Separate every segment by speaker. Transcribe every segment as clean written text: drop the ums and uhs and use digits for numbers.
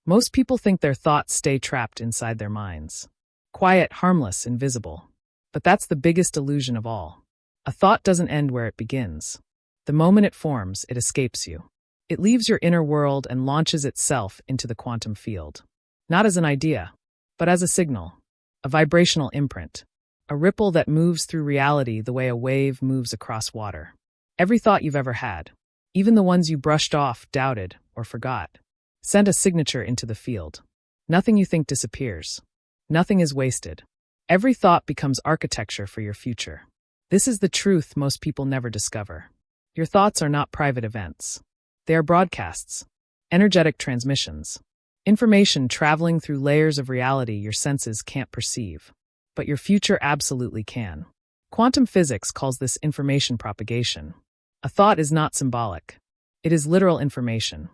Speaker 1: Most people think their thoughts stay trapped inside their minds. Quiet, harmless, invisible. But that's the biggest illusion of all. A thought doesn't end where it begins. The moment it forms, it escapes you. It leaves your inner world and launches itself into the quantum field. Not as an idea, but as a signal, a vibrational imprint, a ripple that moves through reality the way a wave moves across water. Every thought you've ever had, even the ones you brushed off, doubted, or forgot, send a signature into the field. Nothing you think disappears. Nothing is wasted. Every thought becomes architecture for your future. This is the truth most people never discover. Your thoughts are not private events. They are broadcasts, energetic transmissions, information traveling through layers of reality your senses can't perceive. But your future absolutely can. Quantum physics calls this information propagation. A thought is not symbolic. It is literal information.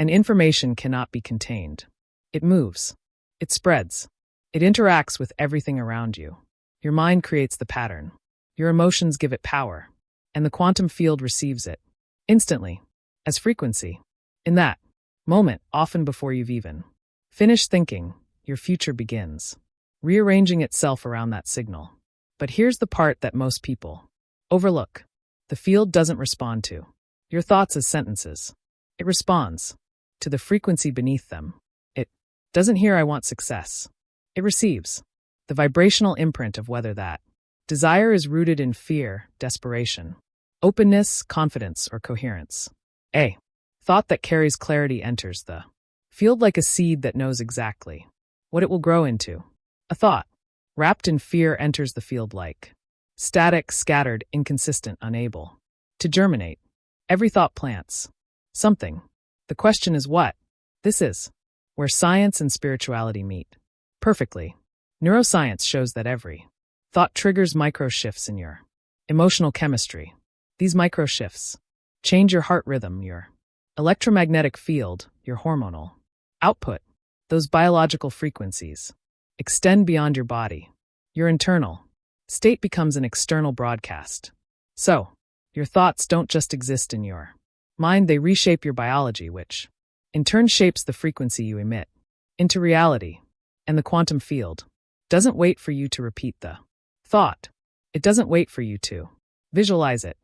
Speaker 1: And information cannot be contained. It moves. It spreads. It interacts with everything around you. Your mind creates the pattern. Your emotions give it power. And the quantum field receives it. Instantly. As frequency. In that moment, often before you've even finished thinking, your future begins, rearranging itself around that signal. But here's the part that most people overlook. The field doesn't respond to your thoughts as sentences. It responds to the frequency beneath them. It doesn't hear "I want success." It receives the vibrational imprint of whether that desire is rooted in fear, desperation, openness, confidence, or coherence. A thought that carries clarity enters the field like a seed that knows exactly what it will grow into. A thought wrapped in fear enters the field like static, scattered, inconsistent, unable to germinate. Every thought plants something. The question is what? This is where science and spirituality meet perfectly. Neuroscience shows that every thought triggers micro shifts in your emotional chemistry. These micro shifts change your heart rhythm, your electromagnetic field, your hormonal output. Those biological frequencies extend beyond your body. Your internal state becomes an external broadcast. So, your thoughts don't just exist in your mind, they reshape your biology, which in turn shapes the frequency you emit into reality. And the quantum field doesn't wait for you to repeat the thought. It doesn't wait for you to visualize it.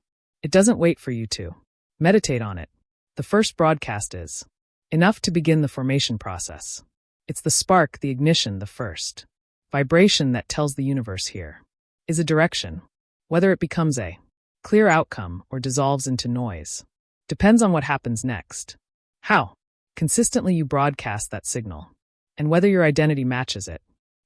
Speaker 1: It doesn't wait for you to meditate on it. The first broadcast is enough to begin the formation process. It's the spark, the ignition, the first vibration that tells the universe here is a direction. Whether it becomes a clear outcome or dissolves into noise depends on what happens next. How consistently you broadcast that signal, and whether your identity matches it.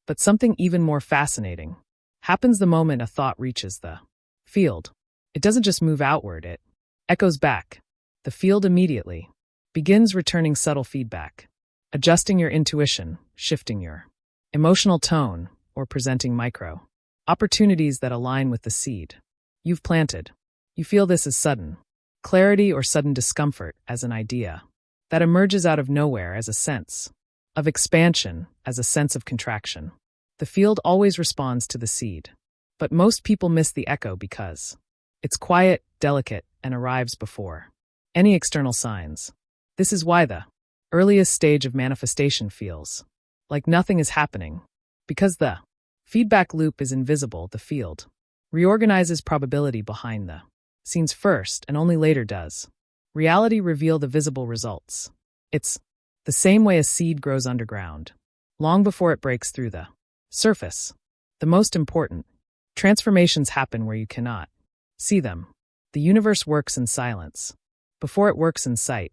Speaker 1: But something even more fascinating happens the moment a thought reaches the field. It doesn't just move outward, it echoes back. The field immediately begins returning subtle feedback, adjusting your intuition, shifting your emotional tone, or presenting micro opportunities that align with the seed you've planted. You feel this as sudden clarity or sudden discomfort as an idea that emerges out of nowhere, as a sense of expansion, as a sense of contraction. The field always responds to the seed, but most people miss the echo because it's quiet, delicate, and arrives before any external signs. This is why the earliest stage of manifestation feels like nothing is happening. Because the feedback loop is invisible, the field reorganizes probability behind the scenes first, and only later does reality reveal the visible results. It's the same way a seed grows underground, long before it breaks through the surface. The most important transformations happen where you cannot see them. The universe works in silence before it works in sight.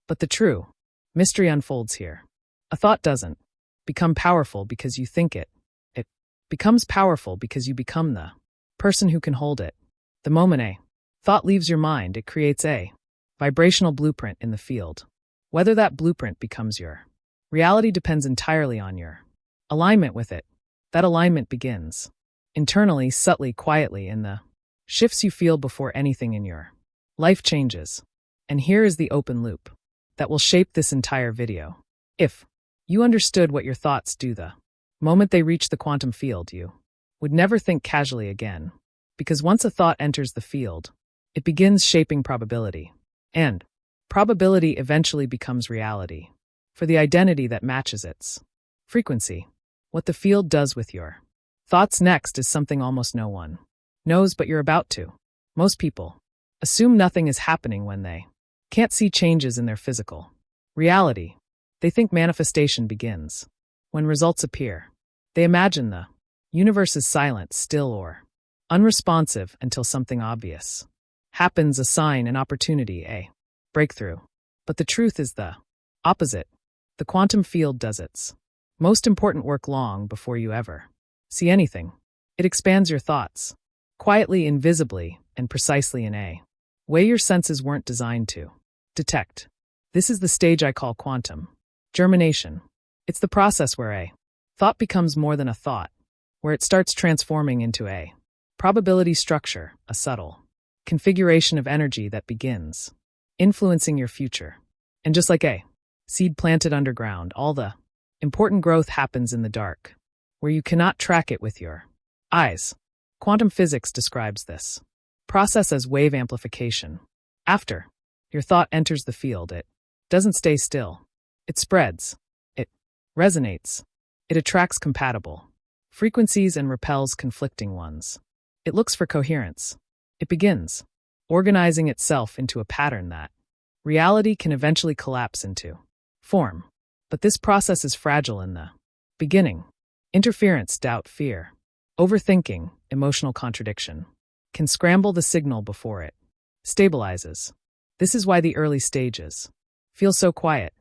Speaker 1: But the true mystery unfolds here. A thought doesn't become powerful because you think it. It becomes powerful because you become the person who can hold it. The moment a thought leaves your mind, it creates a vibrational blueprint in the field. Whether that blueprint becomes your reality depends entirely on your alignment with it. That alignment begins internally, subtly, quietly, in the shifts you feel before anything in your life changes. And here is the open loop that will shape this entire video. If you understood what your thoughts do the moment they reach the quantum field, you would never think casually again. Because once a thought enters the field, it begins shaping probability. And probability eventually becomes reality. for the identity that matches its frequency. What the field does with your thoughts next is something almost no one knows, but you're about to. Most people assume nothing is happening when they can't see changes in their physical reality. They think manifestation begins when results appear. They imagine the universe is silent, still, or unresponsive until something obvious happens, a sign, an opportunity, a breakthrough. But the truth is the opposite. The quantum field does its most important work long before you ever see anything. It expands your thoughts, quietly, invisibly, and precisely in a way your senses weren't designed to detect. This is the stage I call quantum germination. It's the process where a thought becomes more than a thought, where it starts transforming into a probability structure, a subtle configuration of energy that begins influencing your future. And just like a seed planted underground, all the important growth happens in the dark, where you cannot track it with your eyes. Quantum physics describes this process as wave amplification. After your thought enters the field, it doesn't stay still. It spreads. It resonates. It attracts compatible frequencies and repels conflicting ones. It looks for coherence. It begins organizing itself into a pattern that reality can eventually collapse into form. But this process is fragile in the beginning. Interference, doubt, fear, overthinking, emotional contradiction can scramble the signal before it stabilizes. This is why the early stages feel so quiet.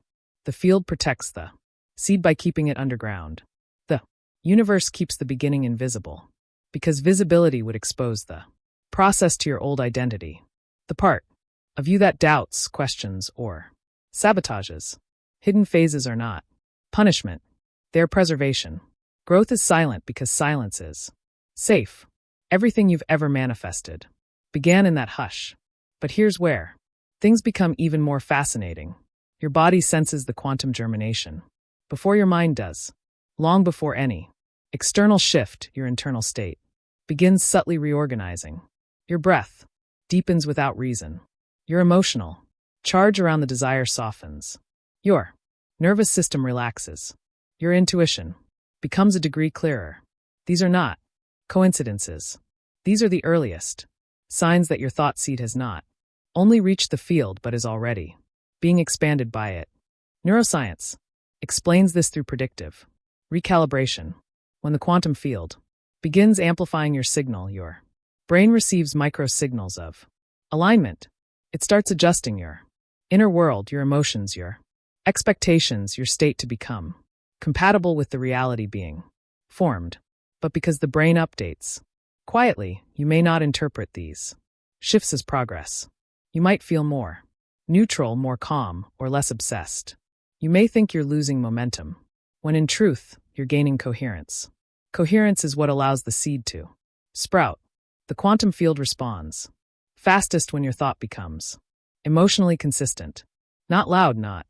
Speaker 1: The field protects the seed by keeping it underground. The universe keeps the beginning invisible, because visibility would expose the process to your old identity, the part of you that doubts, questions, or sabotages. Hidden phases are not punishment, they are preservation. Growth is silent because silence is safe. Everything you've ever manifested began in that hush. But here's where things become even more fascinating. Your body senses the quantum germination before your mind does. Long before any external shift, your internal state begins subtly reorganizing. Your breath deepens without reason. Your emotional charge around the desire softens. Your nervous system relaxes. Your intuition becomes a degree clearer. These are not coincidences. These are the earliest signs that your thought seed has not only reached the field but is already being expanded by it. Neuroscience explains this through predictive recalibration. When the quantum field begins amplifying your signal, your brain receives micro-signals of alignment. It starts adjusting your inner world, your emotions, your expectations, your state to become compatible with the reality being formed. But because the brain updates quietly, you may not interpret these shifts as progress. You might feel more neutral, more calm, or less obsessed. You may think you're losing momentum, when in truth, you're gaining coherence. Coherence is what allows the seed to sprout. The quantum field responds fastest when your thought becomes emotionally consistent. Not loud, not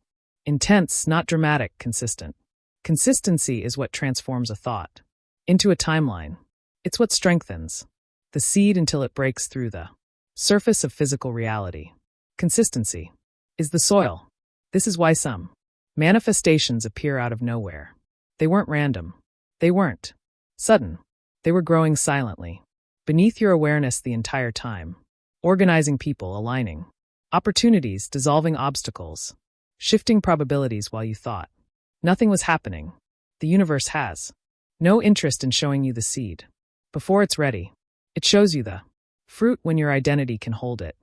Speaker 1: intense, not dramatic, consistent. Consistency is what transforms a thought into a timeline. It's what strengthens the seed until it breaks through the surface of physical reality. Consistency is the soil. This is why some manifestations appear out of nowhere. They weren't random. They weren't sudden. They were growing silently, beneath your awareness the entire time, organizing people, aligning opportunities, dissolving obstacles, shifting probabilities while you thought nothing was happening. The universe has no interest in showing you the seed before it's ready. It shows you the fruit when your identity can hold it.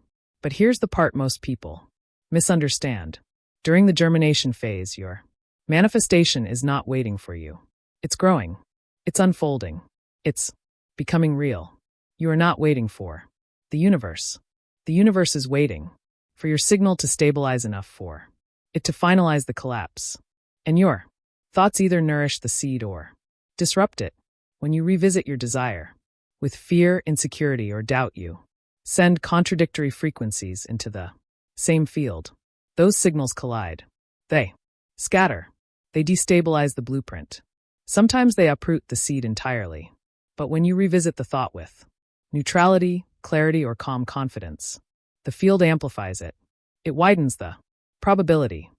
Speaker 1: But here's the part most people misunderstand. During the germination phase, your manifestation is not waiting for you. It's growing. It's unfolding. It's becoming real. You are not waiting for the universe. The universe is waiting for your signal to stabilize enough for it to finalize the collapse. And your thoughts either nourish the seed or disrupt it. When you revisit your desire with fear, insecurity, or doubt, you send contradictory frequencies into the same field. Those signals collide. They scatter. They destabilize the blueprint. Sometimes they uproot the seed entirely. But when you revisit the thought with neutrality, clarity, or calm confidence, the field amplifies it. It widens the probability.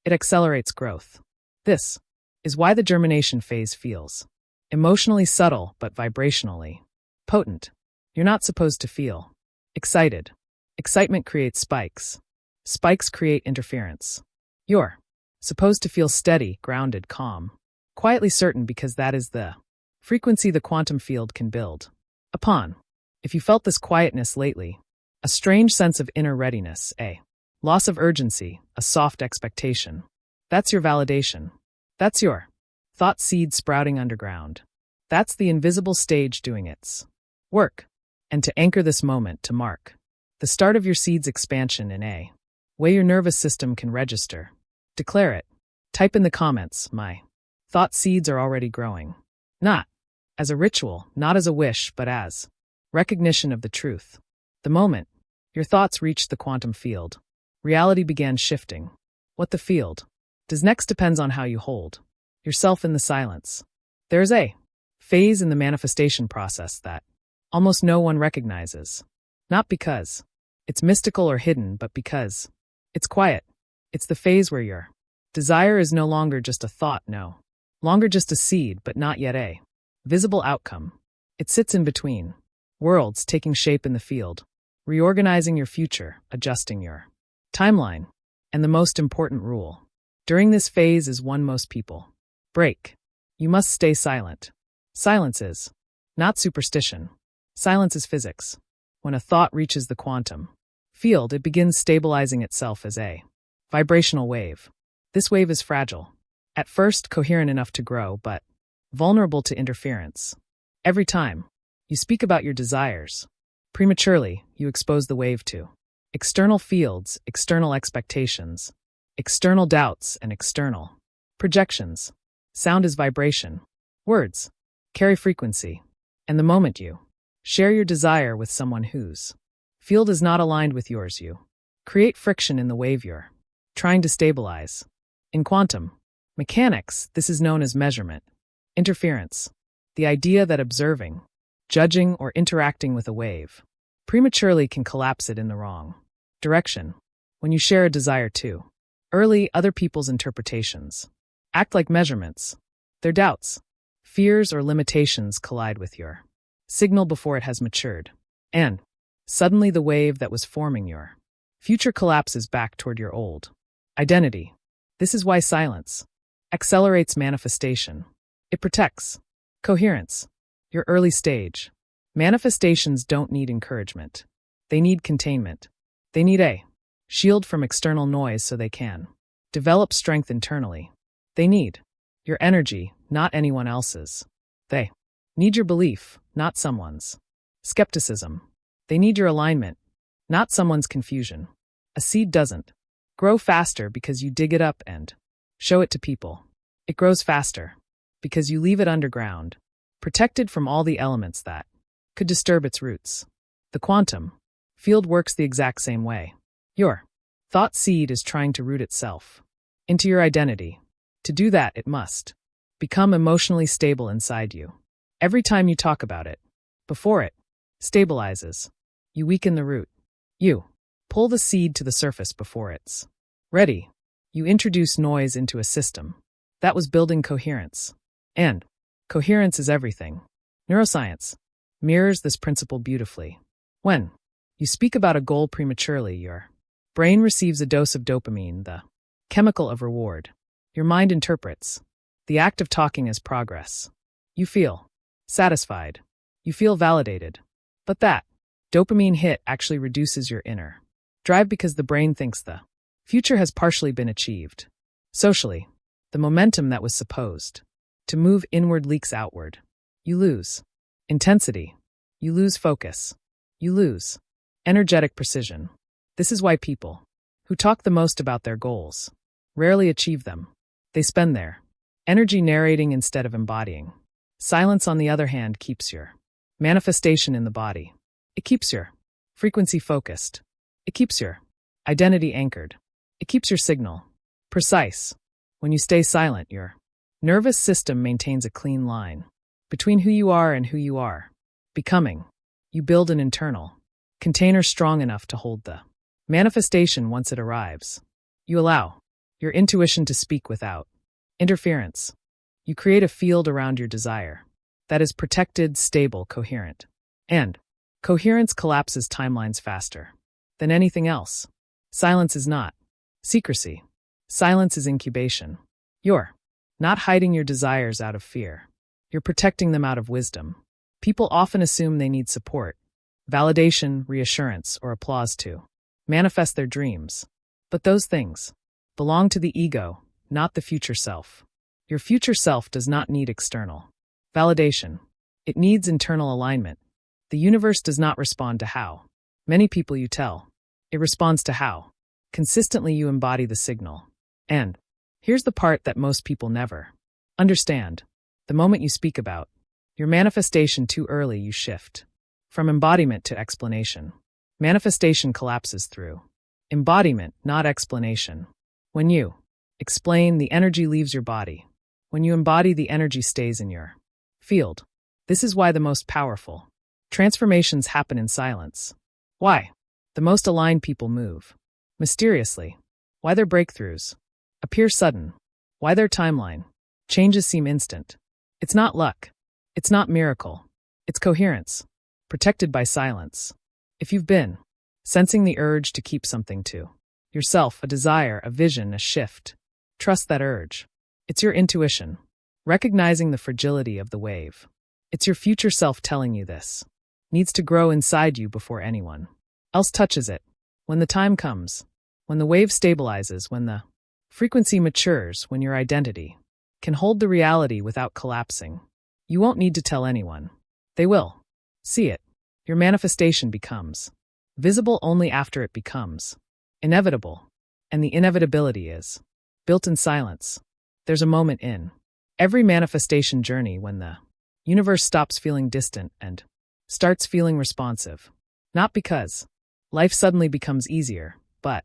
Speaker 1: It accelerates growth. This is why the germination phase feels emotionally subtle but vibrationally potent. You're not supposed to feel excited. Excitement creates spikes. Spikes create interference. You're supposed to feel steady, grounded, calm, quietly certain because that is the frequency the quantum field can build upon. If you felt this quietness lately, a strange sense of inner readiness, a loss of urgency, a soft expectation, that's your validation. That's your thought seed sprouting underground. That's the invisible stage doing its work. And to anchor this moment, to mark the start of your seed's expansion in a way your nervous system can register, declare it. Type in the comments, my thought seeds are already growing. Not as a ritual, not as a wish, but as recognition of the truth. The moment your thoughts reached the quantum field, reality began shifting. What the field does next depends on how you hold yourself in the silence. There's a phase in the manifestation process that almost no one recognizes. Not because it's mystical or hidden, but because it's quiet. It's the phase where your desire is no longer just a thought, no longer just a seed, but not yet a visible outcome. It sits in between worlds, taking shape in the field, reorganizing your future, adjusting your timeline. And the most important rule during this phase is one most people break. You must stay silent. Silence is not superstition. Silence is physics. When a thought reaches the quantum field, it begins stabilizing itself as a vibrational wave. This wave is fragile. At first, coherent enough to grow, but vulnerable to interference. Every time you speak about your desires, prematurely, you expose the wave to external fields, external expectations, external doubts, and external projections. Sound is vibration. Words carry frequency. And the moment you share your desire with someone whose field is not aligned with yours, you create friction in the wave you're trying to stabilize. In quantum mechanics, this is known as measurement interference, the idea that observing, judging, or interacting with a wave prematurely can collapse it in the wrong direction. When you share a desire too early, other people's interpretations act like measurements. Their doubts, fears, or limitations collide with your signal before it has matured. And suddenly the wave that was forming your future collapses back toward your old identity. This is why silence accelerates manifestation. It protects coherence, your early stage. Manifestations don't need encouragement. They need containment. They need a shield from external noise so they can develop strength internally. They need your energy, not anyone else's. They need your belief, not someone's skepticism. They need your alignment, not someone's confusion. A seed doesn't grow faster because you dig it up and show it to people. It grows faster because you leave it underground, protected from all the elements that could disturb its roots. The quantum field works the exact same way. Your thought seed is trying to root itself into your identity. To do that, it must become emotionally stable inside you. Every time you talk about it, before it stabilizes, you weaken the root. You pull the seed to the surface before it's ready. You introduce noise into a system that was building coherence. And coherence is everything. Neuroscience mirrors this principle beautifully. When you speak about a goal prematurely, your brain receives a dose of dopamine, the chemical of reward. Your mind interprets the act of talking as progress. You feel satisfied. You feel validated. But that dopamine hit actually reduces your inner drive because the brain thinks the future has partially been achieved. Socially, the momentum that was supposed to move inward leaks outward. You lose intensity. You lose focus. You lose energetic precision. This is why people who talk the most about their goals rarely achieve them. They spend their energy narrating instead of embodying. Silence, on the other hand, keeps your manifestation in the body. It keeps your frequency focused. It keeps your identity anchored. It keeps your signal precise. When you stay silent, your nervous system maintains a clean line between who you are and who you are becoming. You build an internal container strong enough to hold the manifestation once it arrives. You allow your intuition to speak without interference. You create a field around your desire that is protected, stable, coherent. And coherence collapses timelines faster than anything else. Silence is not secrecy. Silence is incubation. You're not hiding your desires out of fear. You're protecting them out of wisdom. People often assume they need support, validation, reassurance, or applause to manifest their dreams. But those things belong to the ego, not the future self. Your future self does not need external validation. It needs internal alignment. The universe does not respond to how many people you tell. It responds to how consistently you embody the signal. And here's the part that most people never understand. The moment you speak about your manifestation too early, you shift from embodiment to explanation. Manifestation collapses through embodiment, not explanation. When you explain, the energy leaves your body. When you embody, the energy stays in your field. This is why the most powerful transformations happen in silence. Why the most aligned people move mysteriously. Why their breakthroughs appear sudden. Why their timeline changes seem instant. It's not luck. It's not miracle. It's coherence, protected by silence. If you've been sensing the urge to keep something to yourself, a desire, a vision, a shift, trust that urge. It's your intuition, recognizing the fragility of the wave. It's your future self telling you this needs to grow inside you before anyone else touches it. When the time comes, when the wave stabilizes, when the frequency matures, when your identity can hold the reality without collapsing, you won't need to tell anyone. They will see it. Your manifestation becomes visible only after it becomes inevitable. And the inevitability is built in silence. There's a moment in every manifestation journey when the universe stops feeling distant and starts feeling responsive. Not because life suddenly becomes easier, but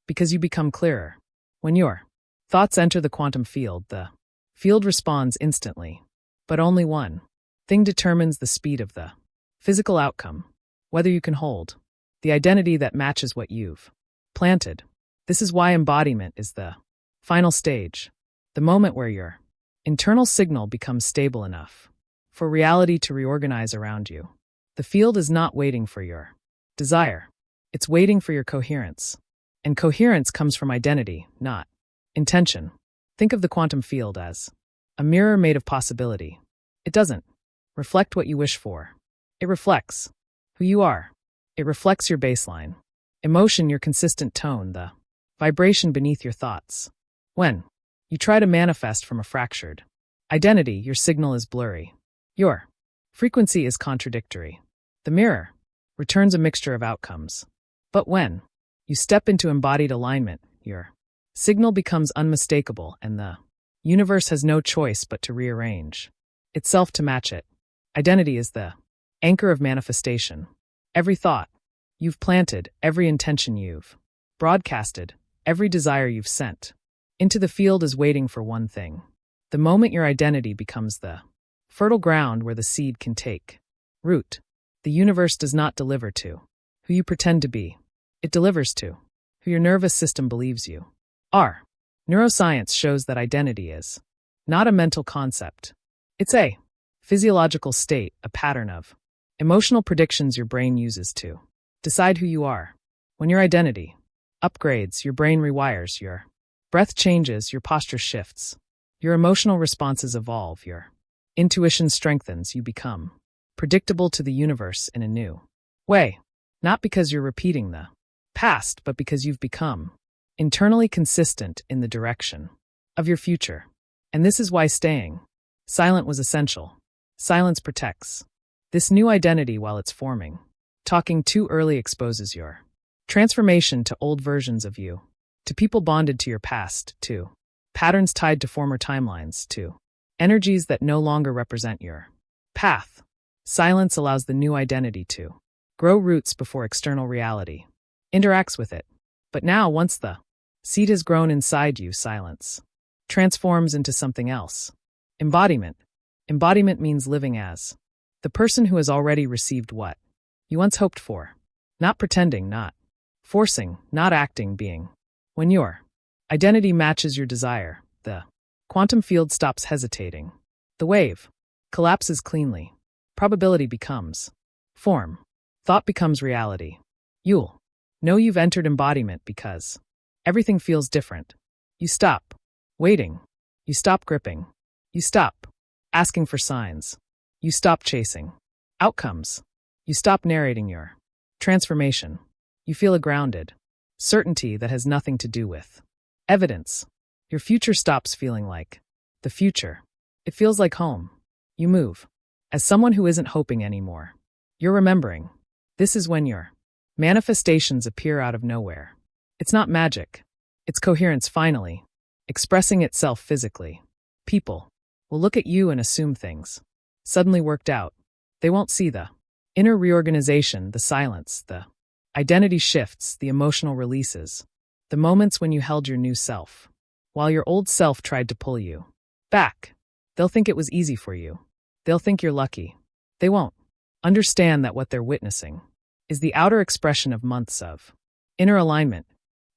Speaker 1: because you become clearer. When your thoughts enter the quantum field, the field responds instantly. But only one thing determines the speed of the physical outcome: whether you can hold the identity that matches what you've planted. This is why embodiment is the final stage, the moment where your internal signal becomes stable enough for reality to reorganize around you. The field is not waiting for your desire. It's waiting for your coherence. And coherence comes from identity, not intention. Think of the quantum field as a mirror made of possibility. It doesn't reflect what you wish for. It reflects who you are. It reflects your baseline emotion, your consistent tone, the vibration beneath your thoughts. When you try to manifest from a fractured identity, your signal is blurry. Your frequency is contradictory. The mirror returns a mixture of outcomes. But when you step into embodied alignment, your signal becomes unmistakable, and the universe has no choice but to rearrange itself to match it. Identity is the anchor of manifestation. Every thought you've planted, every intention you've broadcasted, every desire you've sent into the field is waiting for one thing. The moment your identity becomes the fertile ground where the seed can take root, the universe does not deliver to who you pretend to be. It delivers to who your nervous system believes you are. Neuroscience shows that identity is not a mental concept. It's a physiological state, a pattern of emotional predictions your brain uses to decide who you are. When your identity upgrades, your brain rewires, your breath changes, your posture shifts, your emotional responses evolve, your intuition strengthens, you become predictable to the universe in a new way. Not because you're repeating the past, but because you've become internally consistent in the direction of your future. And this is why staying silent was essential. Silence protects this new identity while it's forming. Talking too early exposes your transformation to old versions of you, to people bonded to your past, to patterns tied to former timelines, to energies that no longer represent your path. Silence allows the new identity to grow roots before external reality interacts with it. But now, once the seed has grown inside you, silence transforms into something else. Embodiment. Embodiment means living as the person who has already received what you once hoped for. Not pretending, not forcing, not acting, being. When your Identity matches your desire. The quantum field stops hesitating. The wave collapses cleanly. Probability becomes form. Thought becomes reality. You'll know you've entered embodiment because everything feels different. You stop waiting. You stop gripping. You stop asking for signs. You stop chasing outcomes. You stop narrating your transformation. You feel a grounded certainty that has nothing to do with evidence. Your future stops feeling like the future. It feels like home. You move as someone who isn't hoping anymore. You're remembering. This is when your manifestations appear out of nowhere. It's not magic. It's coherence finally, expressing itself physically. People will look at you and assume things suddenly worked out. They won't see the inner reorganization, the silence, the identity shifts, the emotional releases, the moments when you held your new self, while your old self tried to pull you back. They'll think it was easy for you. They'll think you're lucky. They won't understand that what they're witnessing is the outer expression of months of inner alignment.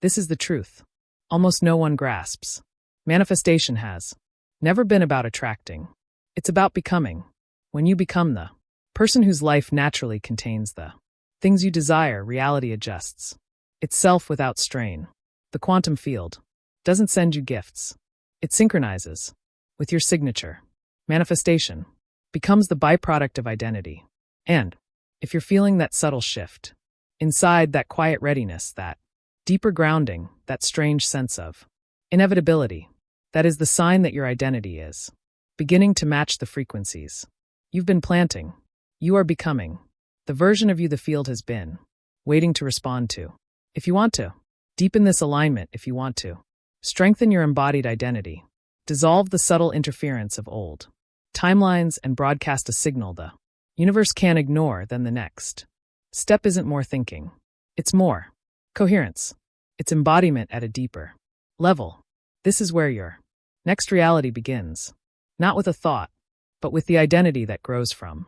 Speaker 1: This is the truth. Almost no one grasps. Manifestation has never been about attracting. It's about becoming. When you become the person whose life naturally contains the things you desire, reality adjusts itself without strain. The quantum field doesn't send you gifts. It synchronizes with your signature. Manifestation becomes the byproduct of identity. And if you're feeling that subtle shift inside, that quiet readiness, that deeper grounding, that strange sense of inevitability, that is the sign that your identity is beginning to match the frequencies you've been planting. You are becoming the version of you the field has been waiting to respond to. If you want to deepen this alignment, if you want to strengthen your embodied identity, dissolve the subtle interference of old timelines and broadcast a signal the universe can't ignore, then the next step isn't more thinking. It's more coherence. It's embodiment at a deeper level. This is where your next reality begins, not with a thought, but with the identity that grows from